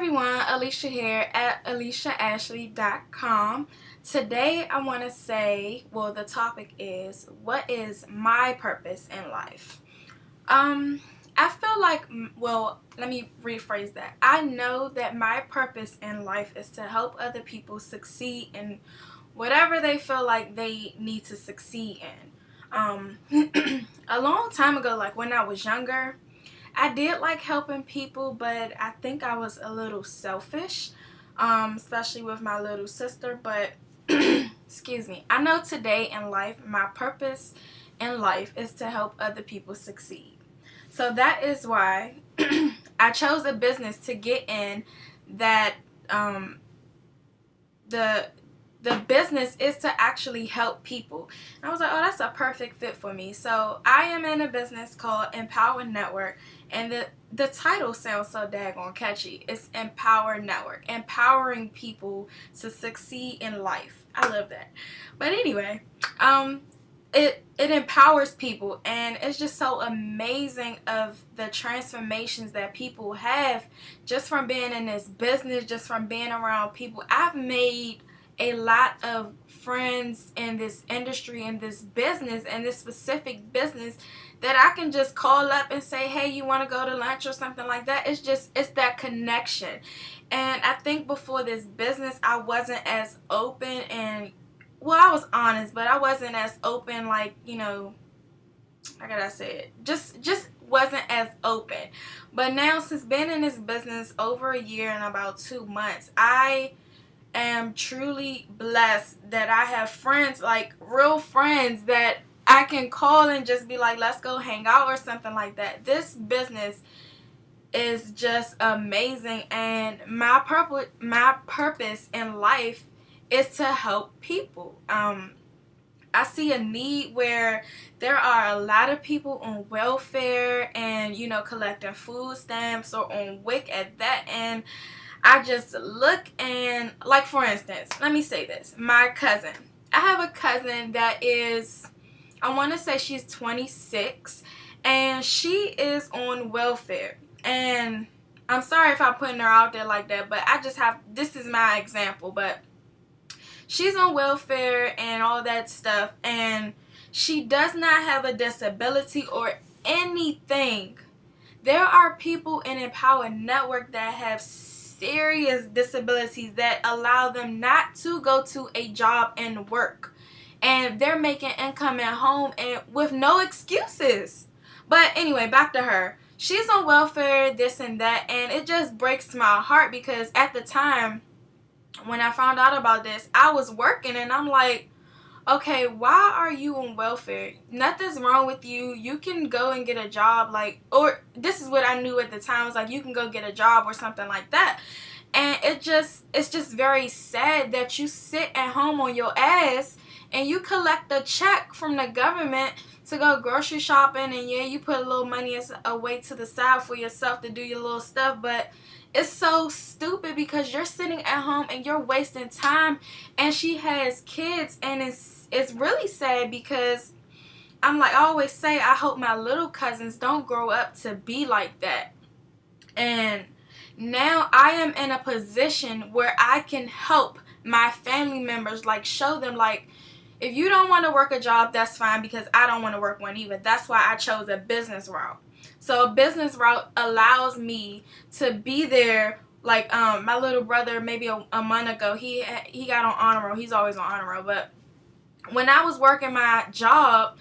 everyone, Alisha here at AlishaAshley.com. Today I want to say, the topic is, what is my purpose in life? I feel like, let me rephrase that. I know that my purpose in life is to help other people succeed in whatever they feel like they need to succeed in. A long time ago, like when I was younger, I did like helping people, but I think I was a little selfish, especially with my little sister. But, excuse me, I know today in life, my purpose in life is to help other people succeed. So that is why I chose a business to get in that the business is to actually help people. And I was like, oh, that's a perfect fit for me. So I am in a business called Empower Network, and the title sounds so daggone catchy. It's Empower Network, empowering people to succeed in life. I love that. But anyway, it empowers people, and it's just so amazing of the transformations that people have just from being in this business, just from being around people. I've made a lot of friends in this industry, in this business, in this specific business, that I can just call up and say, hey, you want to go to lunch or something like that. It's that connection. And I think before this business, I wasn't as open and, I was honest, but I wasn't as open, like, how could I say it? Just wasn't as open. But now, since being in this business over a year and about 2 months, I am truly blessed that I have friends, like real friends, that I can call and just be like, let's go hang out or something like that. This business is just amazing, and my purpose in life is to help people. I see a need where there are a lot of people on welfare and, collecting food stamps or on WIC at that. And I just look and, like, for instance, let me say this. My cousin. I have a cousin that is, I want to say she's 26, and she is on welfare. And I'm sorry if I'm putting her out there like that, but this is my example, but she's on welfare and all that stuff, and she does not have a disability or anything. There are people in Empower Network that have serious disabilities that allow them not to go to a job and work, and they're making income at home and with no excuses. But anyway, back to her. She's on welfare, this and that, and it just breaks my heart because at the time when I found out about this, I was working, and I'm like, okay, why are you on welfare? Nothing's wrong with you. You can go and get a job, or this is what I knew at the time. I was like, you can go get a job or something like that. And it's just very sad that you sit at home on your ass and you collect a check from the government to go grocery shopping, and you put a little money away to the side for yourself to do your little stuff, but it's so stupid because you're sitting at home and you're wasting time. And she has kids, and it's really sad because I'm like, I always say, I hope my little cousins don't grow up to be like that. And now I am in a position where I can help my family members, like show them, like, if you don't want to work a job, that's fine, because I don't want to work one either. That's why I chose a business route. So a business route allows me to be there. Like my little brother, maybe a month ago, he got on honor roll. He's always on honor roll. But when I was working my job,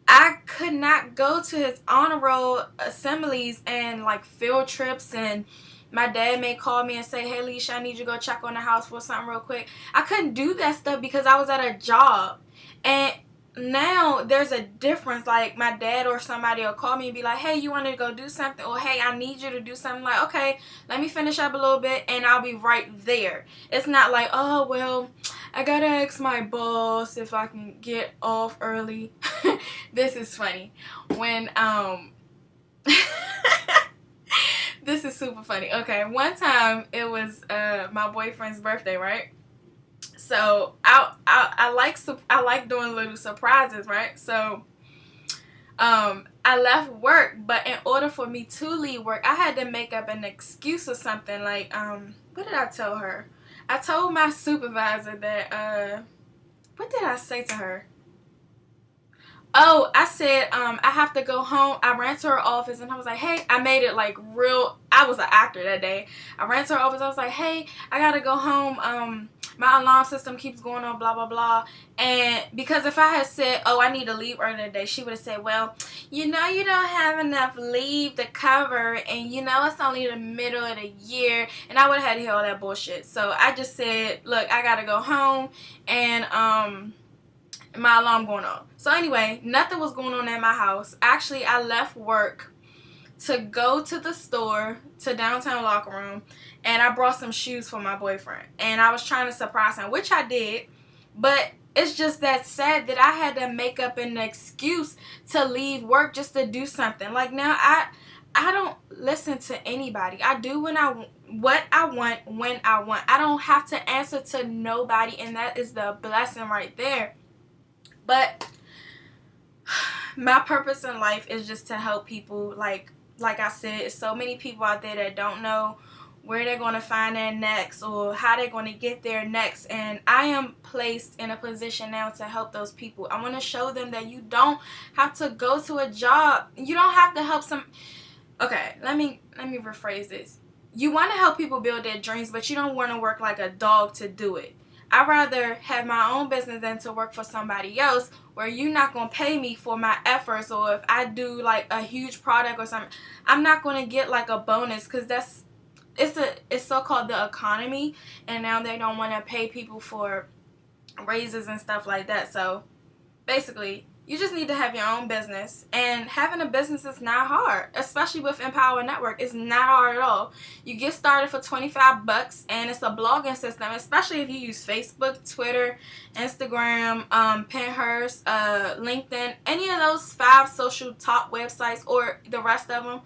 I could not go to his honor roll assemblies and like field trips, and my dad may call me and say, hey, Alisha, I need you to go check on the house for something real quick. I couldn't do that stuff because I was at a job. And now there's a difference. Like my dad or somebody will call me and be like, hey, you want to go do something? Or hey, I need you to do something. Like, okay, let me finish up a little bit and I'll be right there. It's not like, oh, well, I gotta ask my boss if I can get off early. This is funny. When this is super funny. Okay, one time it was my boyfriend's birthday, right? So I like doing little surprises, right? So I left work, but in order for me to leave work, I had to make up an excuse or something. Like, what did I tell her? I told my supervisor that, what did I say to her? Oh, I said, I have to go home. I ran to her office and I was like, hey, I made it like real. I was an actor that day. I ran to her office. I was like, hey, I gotta go home. My alarm system keeps going on, blah, blah, blah. And because if I had said, oh, I need to leave early today, she would have said, well, you know, you don't have enough leave to cover, and you know, it's only the middle of the year. And I would have had to hear all that bullshit. So I just said, look, I gotta go home, and my alarm going off. So anyway, nothing was going on at my house. Actually, I left work to go to the store, to downtown locker room, and I brought some shoes for my boyfriend. And I was trying to surprise him, which I did. But it's just that sad that I had to make up an excuse to leave work just to do something. Like, now I don't listen to anybody. I do what I want when I want. I don't have to answer to nobody, and that is the blessing right there. But my purpose in life is just to help people. Like I said, it's so many people out there that don't know where they're going to find their next or how they're going to get there next. And I am placed in a position now to help those people. I want to show them that you don't have to go to a job. You don't have to help some. Okay, let me rephrase this. You want to help people build their dreams, but you don't want to work like a dog to do it. I'd rather have my own business than to work for somebody else where you're not going to pay me for my efforts, or if I do like a huge product or something, I'm not going to get like a bonus, because it's so-called the economy, and now they don't want to pay people for raises and stuff like that. So basically, you just need to have your own business, and having a business is not hard, especially with Empower Network. It's not hard at all. You get started for $25, and it's a blogging system, especially if you use Facebook, Twitter, Instagram, Pinterest, LinkedIn, any of those 5 social top websites, or the rest of them.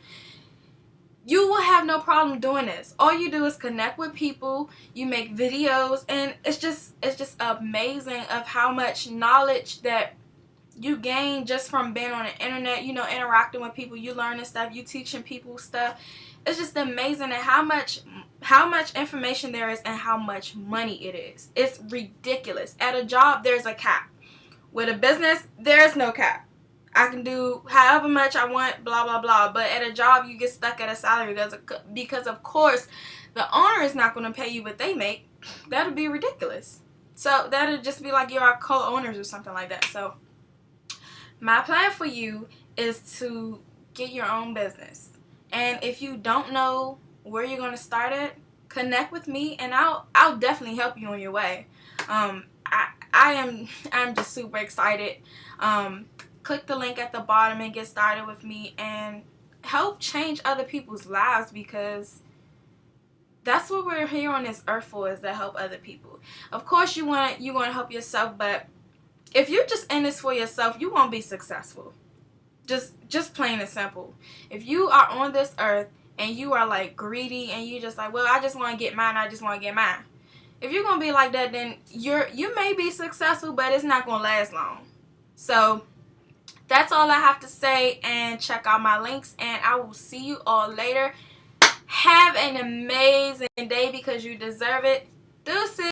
You will have no problem doing this. All you do is connect with people, you make videos, and it's just amazing of how much knowledge that you gain just from being on the internet, you know, interacting with people, you learning stuff, you teaching people stuff. It's just amazing at how much information there is and how much money it is. It's ridiculous. At a job, there's a cap. With a business, there's no cap. I can do however much I want, blah, blah, blah. But at a job, you get stuck at a salary because of course, the owner is not going to pay you what they make. That would be ridiculous. So that would just be like you're our co-owners or something like that. So my plan for you is to get your own business. And if you don't know where you're going to start it, connect with me, and I'll definitely help you on your way. I'm just super excited. Click the link at the bottom and get started with me and help change other people's lives, because that's what we're here on this earth for, is to help other people. Of course, you want to help yourself, but if you're just in this for yourself, you won't be successful. Just plain and simple. If you are on this earth and you are like greedy and you just like, well, I just want to get mine, I just want to get mine. If you're going to be like that, then you may be successful, but it's not going to last long. So that's all I have to say, and check out my links, and I will see you all later. Have an amazing day, because you deserve it. Deuces.